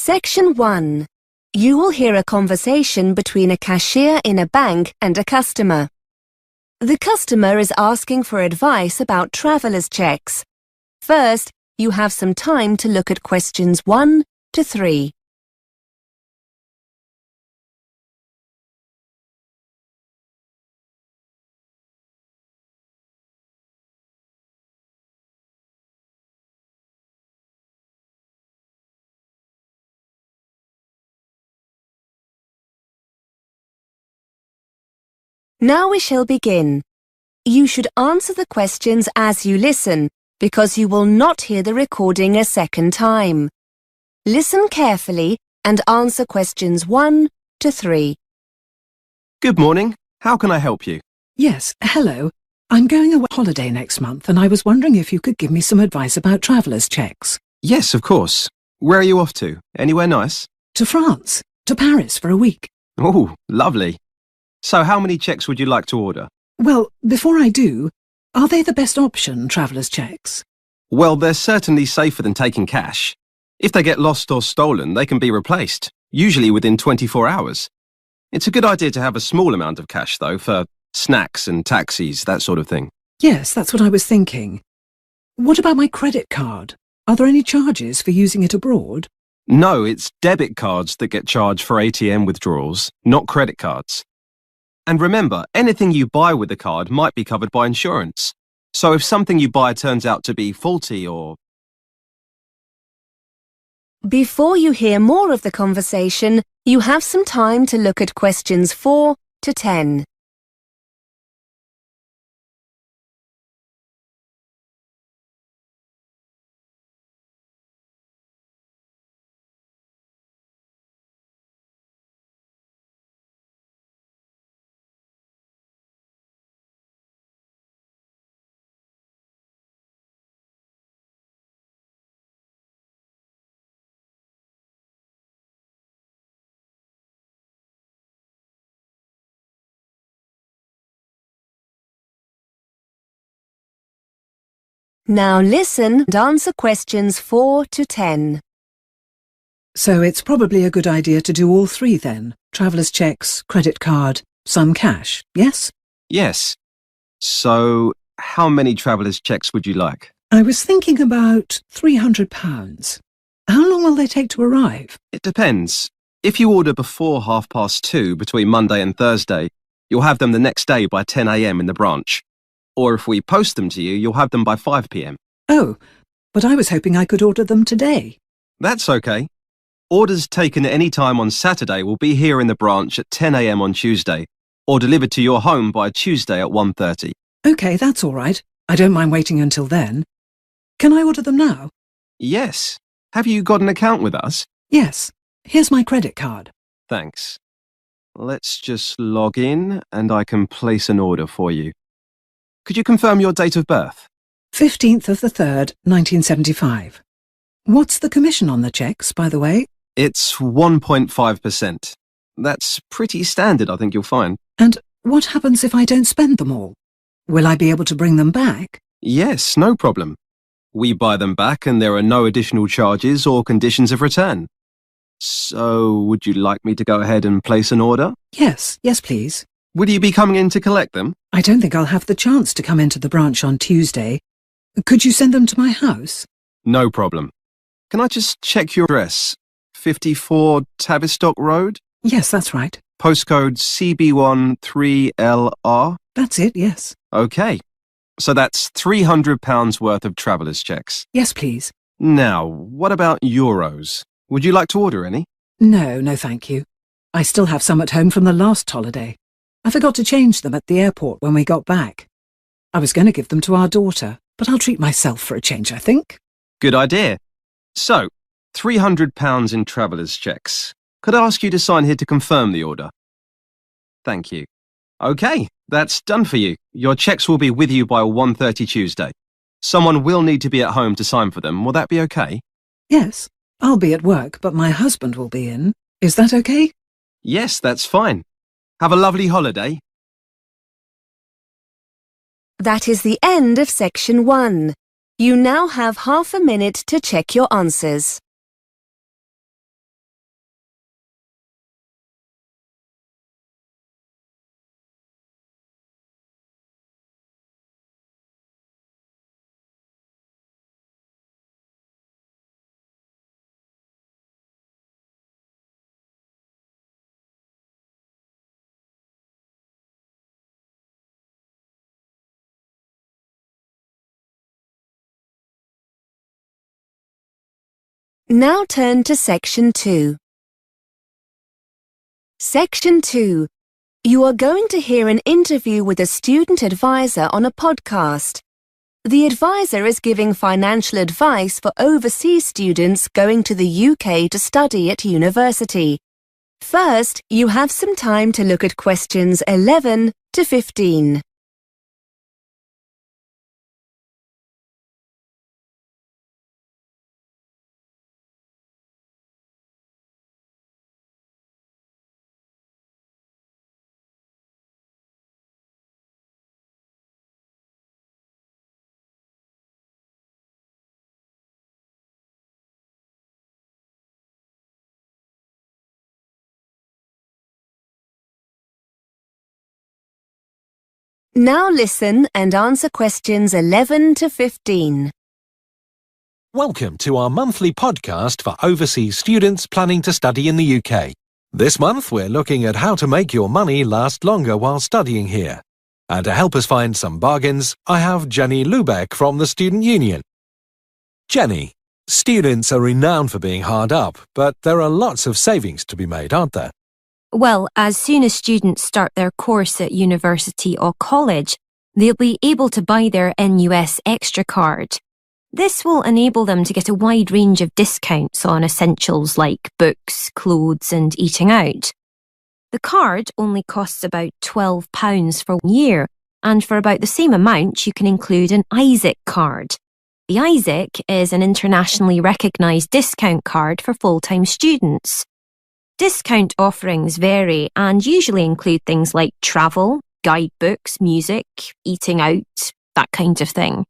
Section 1. You will hear a conversation between a cashier in a bank and a customer. The customer is asking for advice about traveller's checks. First, you have some time to look at questions 1 to 3. Now we shall begin. You should answer the questions as you listen, because you will not hear the recording a second time. Listen carefully and answer questions 1 to 3. Good morning. How can I help you? Yes, hello. I'm going away on holiday next month and I was wondering if you could give me some advice about traveller's checks. Yes, of course. Where are you off to? Anywhere nice? To France, to Paris for a week. Oh, lovely. So how many checks would you like to order? Well, before I do, are they the best option, traveller's checks? Well, they're certainly safer than taking cash. If they get lost or stolen, they can be replaced, usually within 24 hours. It's a good idea to have a small amount of cash, though, for snacks and taxis, that sort of thing. Yes, that's what I was thinking. What about my credit card? Are there any charges for using it abroad? No, it's debit cards that get charged for ATM withdrawals, not credit cards. And remember, anything you buy with the card might be covered by insurance. So if something you buy turns out to be faulty or... Before you hear more of the conversation, you have some time to look at questions 4 to 10. Now listen and answer questions 4 to 10. So it's probably a good idea to do all three then. Traveller's checks, credit card, some cash, yes? Yes. So, how many traveller's checks would you like? I was thinking about £300. How long will they take to arrive? It depends. If you order before 2:30 between Monday and Thursday, you'll have them the next day by 10 a.m. in the branch. Or if we post them to you, you'll have them by 5 p.m. Oh, but I was hoping I could order them today. That's okay. Orders taken at any time on Saturday will be here in the branch at 10 a.m. on Tuesday, or delivered to your home by Tuesday at 1:30. OK, that's all right. I don't mind waiting until then. Can I order them now? Yes. Have you got an account with us? Yes. Here's my credit card. Thanks. Let's just log in and I can place an order for you. Could you confirm your date of birth? 15th of the 3rd, 1975. What's the commission on the checks, by the way? It's 1.5%. That's pretty standard, I think you'll find. And what happens if I don't spend them all? Will I be able to bring them back? Yes, no problem. We buy them back and there are no additional charges or conditions of return. So, would you like me to go ahead and place an order? Yes, please. Would you be coming in to collect them? I don't think I'll have the chance to come into the branch on Tuesday. Could you send them to my house? No problem. Can I just check your address? 54 Tavistock Road? Yes, that's right. Postcode CB1 3LR? That's it, yes. OK. So that's £300 worth of traveller's checks. Yes, please. Now, what about euros? Would you like to order any? No, thank you. I still have some at home from the last holiday. I forgot to change them at the airport when we got back. I was going to give them to our daughter, but I'll treat myself for a change, I think. Good idea. So, £300 in traveller's checks. Could I ask you to sign here to confirm the order? Thank you. OK, that's done for you. Your checks will be with you by 1:30 Tuesday. Someone will need to be at home to sign for them. Will that be OK? Yes, I'll be at work, but my husband will be in. Is that OK? Yes, that's fine. Have a lovely holiday. That is the end of section 1. You now have half a minute to check your answers. Now turn to Section 2. Section 2. You are going to hear an interview with a student advisor on a podcast. The advisor is giving financial advice for overseas students going to the UK to study at university. First, you have some time to look at questions 11 to 15. Now listen and answer questions 11 to 15. Welcome to our monthly podcast for overseas students planning to study in the UK. This month we're looking at how to make your money last longer while studying here. And to help us find some bargains, I have Jenny Lubeck from the Student Union. Jenny, students are renowned for being hard up, but there are lots of savings to be made, aren't there? Well, as soon as students start their course at university or college, they'll be able to buy their NUS Extra card. This will enable them to get a wide range of discounts on essentials like books, clothes and eating out. The card only costs about £12 for 1 year, and for about the same amount you can include an ISIC card. The ISIC is an internationally recognised discount card for full-time students. Discount offerings vary and usually include things like travel, guidebooks, music, eating out, that kind of thing.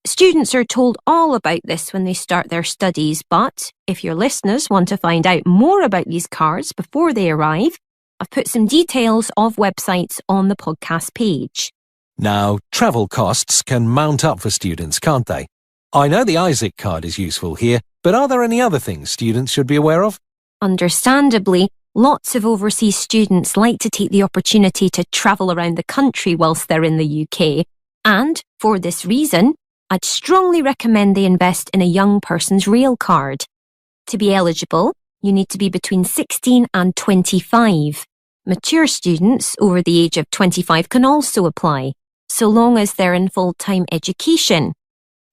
Students are told all about this when they start their studies, but if your listeners want to find out more about these cards before they arrive, I've put some details of websites on the podcast page. Now, travel costs can mount up for students, can't they? I know the ISIC card is useful here, but are there any other things students should be aware of? Understandably, lots of overseas students like to take the opportunity to travel around the country whilst they're in the UK, and for this reason, I'd strongly recommend they invest in a young person's rail card. To be eligible, you need to be between 16 and 25. Mature students over the age of 25 can also apply, so long as they're in full-time education.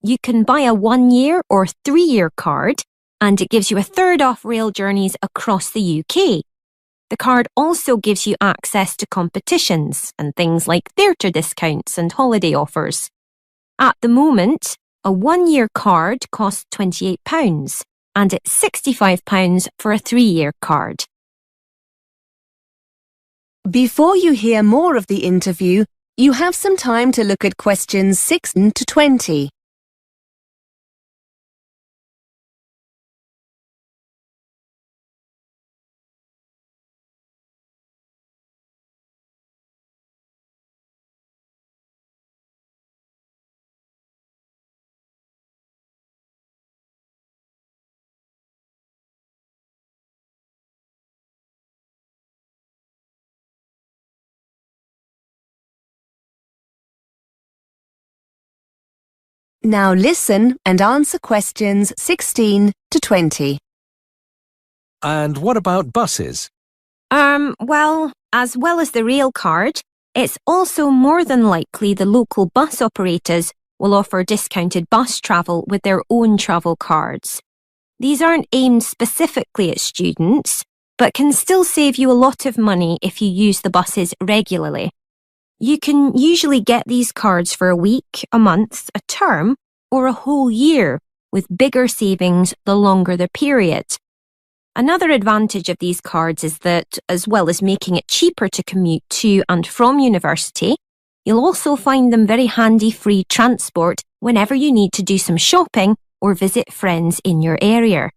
You can buy a 1-year or 3-year card, and it gives you a third off rail journeys across the UK. The card also gives you access to competitions and things like theatre discounts and holiday offers. At the moment, a 1-year card costs £28 and it's £65 for a 3-year card. Before you hear more of the interview, you have some time to look at questions 16 to 20. Now listen and answer questions 16 to 20. And what about buses? As well as the rail card, it's also more than likely the local bus operators will offer discounted bus travel with their own travel cards. These aren't aimed specifically at students, but can still save you a lot of money if you use the buses regularly. You can usually get these cards for a week, a month, a term, or a whole year, with bigger savings the longer the period. Another advantage of these cards is that, as well as making it cheaper to commute to and from university, you'll also find them very handy free transport whenever you need to do some shopping or visit friends in your area.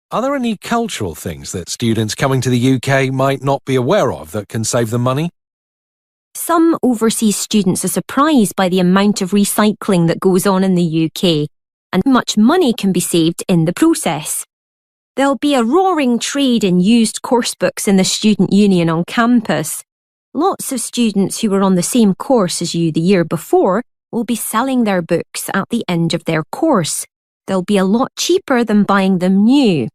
Are there any cultural things that students coming to the UK might not be aware of that can save them money? Some overseas students are surprised by the amount of recycling that goes on in the UK, and much money can be saved in the process. There'll be a roaring trade in used course books in the Student Union on campus. Lots of students who were on the same course as you the year before will be selling their books at the end of their course, They'll be a lot cheaper than buying them new.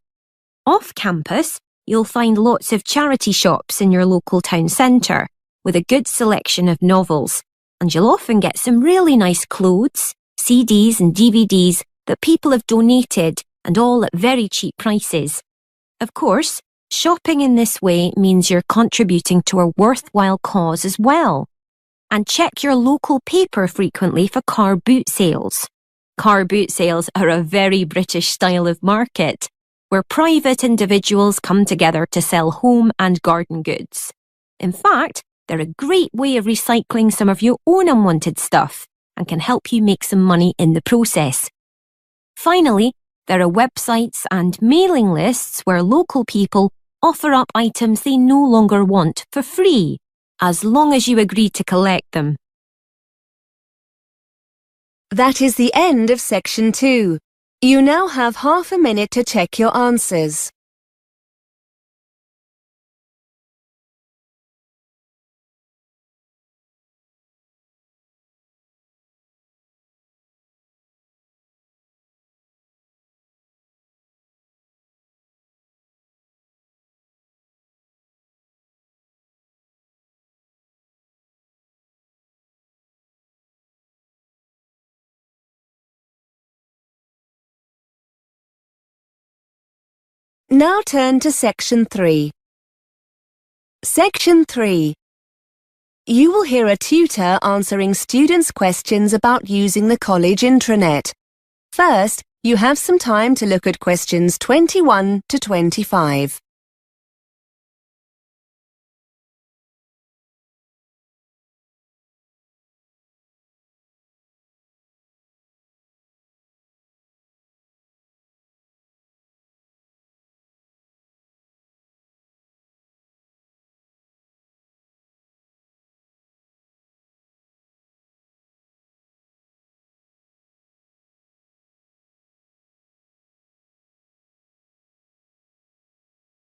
Off campus, you'll find lots of charity shops in your local town centre with a good selection of novels, and you'll often get some really nice clothes, CDs and DVDs that people have donated, and all at very cheap prices. Of course, shopping in this way means you're contributing to a worthwhile cause as well. And check your local paper frequently for car boot sales. Car boot sales are a very British style of market, where private individuals come together to sell home and garden goods. In fact, they're a great way of recycling some of your own unwanted stuff and can help you make some money in the process. Finally, there are websites and mailing lists where local people offer up items they no longer want for free, as long as you agree to collect them. That is the end of section 2. You now have half a minute to check your answers. Now turn to section 3. Section 3. You will hear a tutor answering students' questions about using the college intranet. First, you have some time to look at questions 21 to 25.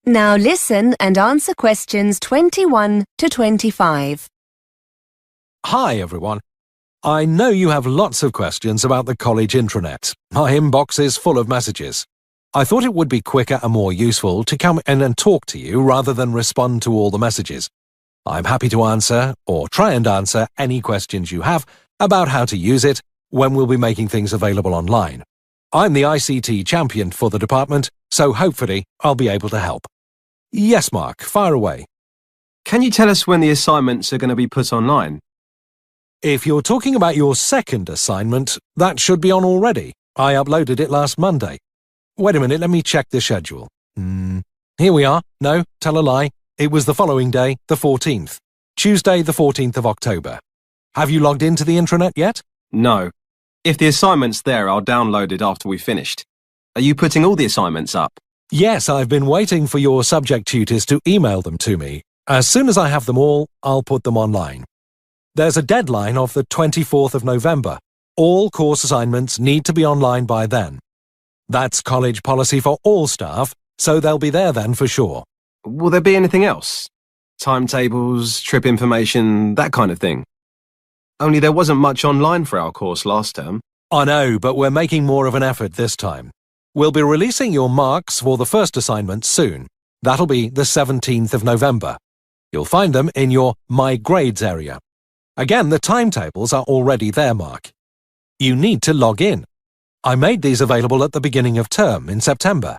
Now listen and answer questions 21 to 25. Hi everyone. I know you have lots of questions about the college intranet. My inbox is full of messages. I thought it would be quicker and more useful to come in and talk to you rather than respond to all the messages. I'm happy to answer, or try and answer, any questions you have about how to use it when we'll be making things available online. I'm the ICT champion for the department, so hopefully I'll be able to help. Yes, Mark, fire away. Can you tell us when the assignments are going to be put online? If you're talking about your second assignment, that should be on already. I uploaded it last Monday. Wait a minute, let me check the schedule. Here we are. No, tell a lie. It was the following day, the 14th. Tuesday, the 14th of October. Have you logged into the intranet yet? No. If the assignment's there, I'll download it after we've finished. Are you putting all the assignments up? Yes, I've been waiting for your subject tutors to email them to me. As soon as I have them all, I'll put them online. There's a deadline of the 24th of November. All course assignments need to be online by then. That's college policy for all staff, so they'll be there then for sure. Will there be anything else? Timetables, trip information, that kind of thing? Only there wasn't much online for our course last term. I know, but we're making more of an effort this time. We'll be releasing your marks for the first assignment soon. That'll be the 17th of November. You'll find them in your My Grades area. Again, the timetables are already there, Mark. You need to log in. I made these available at the beginning of term in September.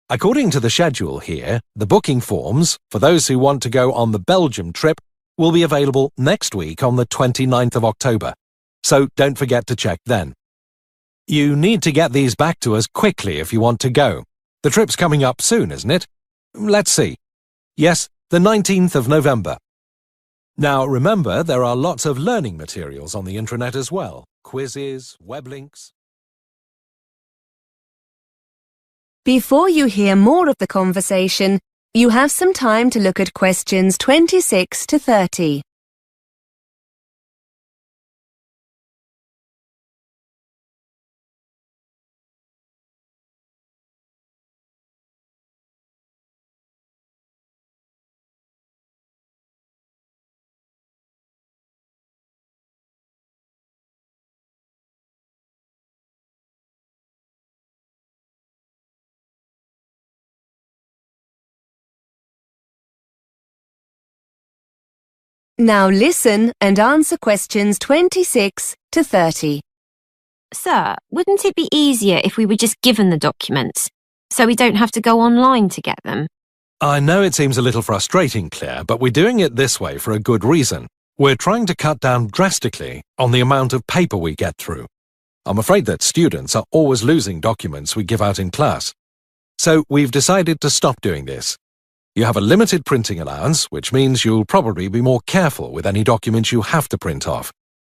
According to the schedule here, the booking forms, for those who want to go on the Belgium trip, will be available next week on the 29th of October. So don't forget to check then. You need to get these back to us quickly if you want to go. The trip's coming up soon, isn't it? Let's see. Yes, the 19th of November. Now remember, there are lots of learning materials on the intranet as well. Quizzes, web links. Before you hear more of the conversation, you have some time to look at questions 26 to 30. Now listen and answer questions 26 to 30. Sir, wouldn't it be easier if we were just given the documents, so we don't have to go online to get them? I know it seems a little frustrating, Claire, but we're doing it this way for a good reason. We're trying to cut down drastically on the amount of paper we get through. I'm afraid that students are always losing documents we give out in class. So we've decided to stop doing this. You have a limited printing allowance, which means you'll probably be more careful with any documents you have to print off.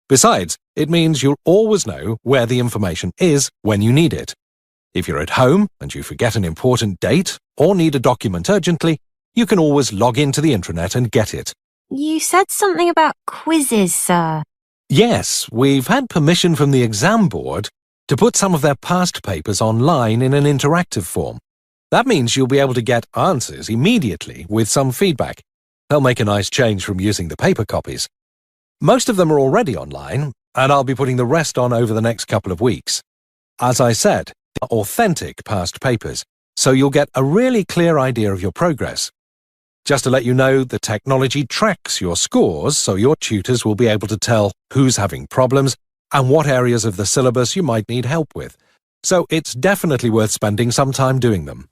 Besides, it means you'll always know where the information is when you need it. If you're at home and you forget an important date or need a document urgently, you can always log into the intranet and get it. You said something about quizzes, sir. Yes, we've had permission from the exam board to put some of their past papers online in an interactive form. That means you'll be able to get answers immediately with some feedback. They'll make a nice change from using the paper copies. Most of them are already online, and I'll be putting the rest on over the next couple of weeks. As I said, they're authentic past papers, so you'll get a really clear idea of your progress. Just to let you know, the technology tracks your scores, so your tutors will be able to tell who's having problems and what areas of the syllabus you might need help with. So it's definitely worth spending some time doing them.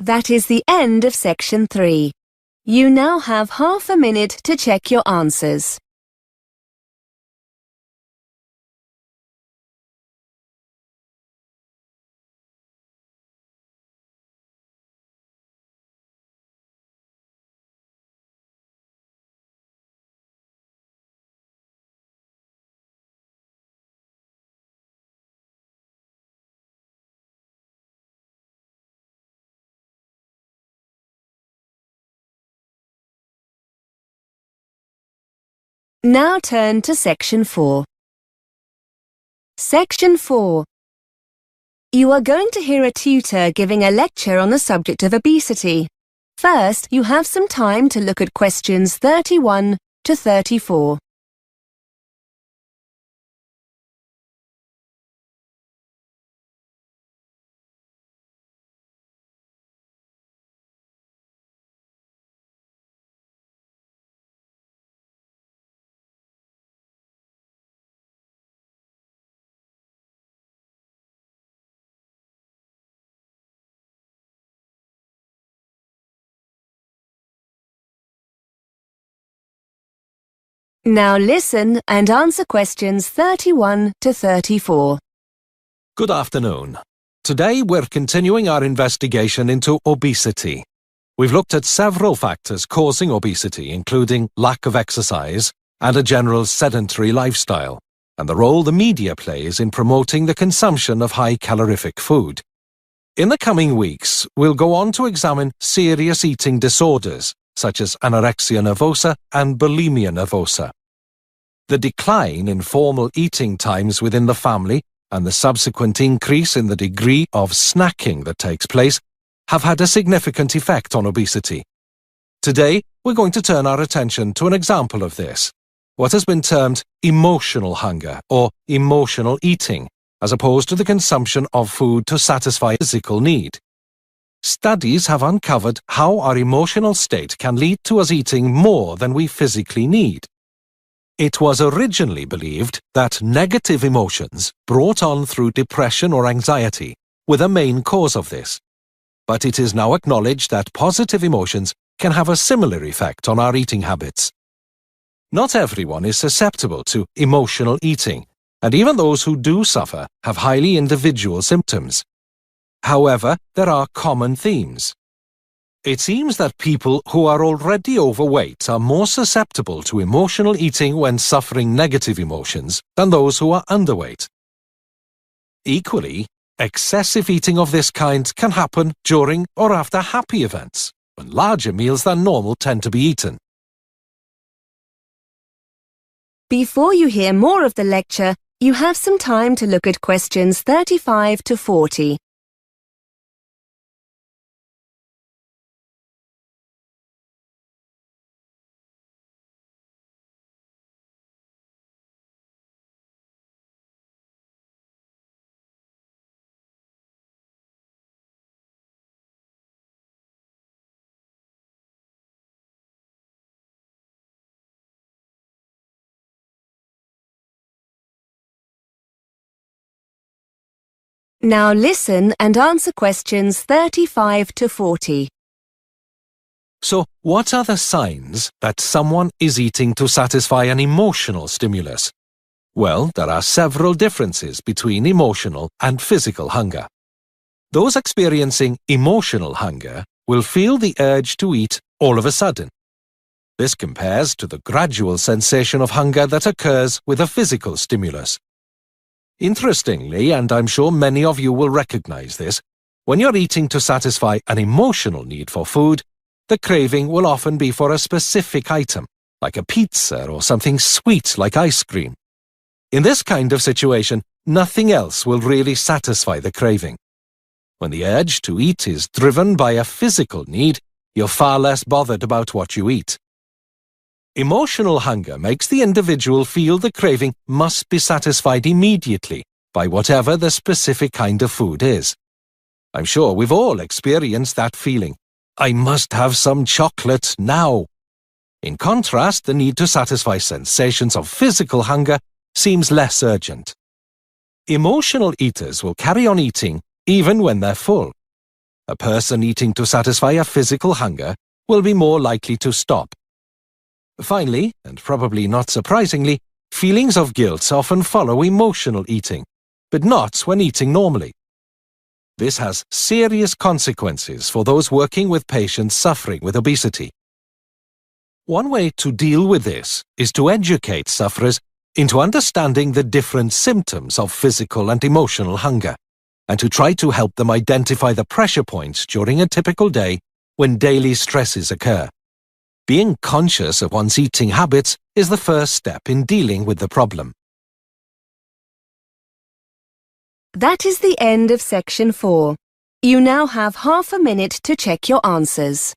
That is the end of section 3. You now have half a minute to check your answers. Now turn to section 4. Section 4. You are going to hear a tutor giving a lecture on the subject of obesity. First, you have some time to look at questions 31 to 34. Now listen and answer questions 31 to 34. Good afternoon. Today we're continuing our investigation into obesity. We've looked at several factors causing obesity, including lack of exercise and a general sedentary lifestyle, and the role the media plays in promoting the consumption of high-calorific food. In the coming weeks, we'll go on to examine serious eating disorders, such as anorexia nervosa and bulimia nervosa. The decline in formal eating times within the family and the subsequent increase in the degree of snacking that takes place have had a significant effect on obesity. Today, we're going to turn our attention to an example of this, what has been termed emotional hunger or emotional eating, as opposed to the consumption of food to satisfy physical need. Studies have uncovered how our emotional state can lead to us eating more than we physically need. It was originally believed that negative emotions brought on through depression or anxiety were the main cause of this. But it is now acknowledged that positive emotions can have a similar effect on our eating habits. Not everyone is susceptible to emotional eating, and even those who do suffer have highly individual symptoms. However, there are common themes. It seems that people who are already overweight are more susceptible to emotional eating when suffering negative emotions than those who are underweight. Equally, excessive eating of this kind can happen during or after happy events, when larger meals than normal tend to be eaten. Before you hear more of the lecture, you have some time to look at questions 35 to 40. Now listen and answer questions 35 to 40. So, what are the signs that someone is eating to satisfy an emotional stimulus? Well, there are several differences between emotional and physical hunger. Those experiencing emotional hunger will feel the urge to eat all of a sudden. This compares to the gradual sensation of hunger that occurs with a physical stimulus. Interestingly, and I'm sure many of you will recognize this, when you're eating to satisfy an emotional need for food, the craving will often be for a specific item, like a pizza or something sweet like ice cream. In this kind of situation, nothing else will really satisfy the craving. When the urge to eat is driven by a physical need, you're far less bothered about what you eat. Emotional hunger makes the individual feel the craving must be satisfied immediately by whatever the specific kind of food is. I'm sure we've all experienced that feeling. I must have some chocolate now. In contrast, the need to satisfy sensations of physical hunger seems less urgent. Emotional eaters will carry on eating even when they're full. A person eating to satisfy a physical hunger will be more likely to stop. Finally, and probably not surprisingly, feelings of guilt often follow emotional eating, but not when eating normally. This has serious consequences for those working with patients suffering with obesity. One way to deal with this is to educate sufferers into understanding the different symptoms of physical and emotional hunger, and to try to help them identify the pressure points during a typical day when daily stresses occur. Being conscious of one's eating habits is the first step in dealing with the problem. That is the end of section 4. You now have half a minute to check your answers.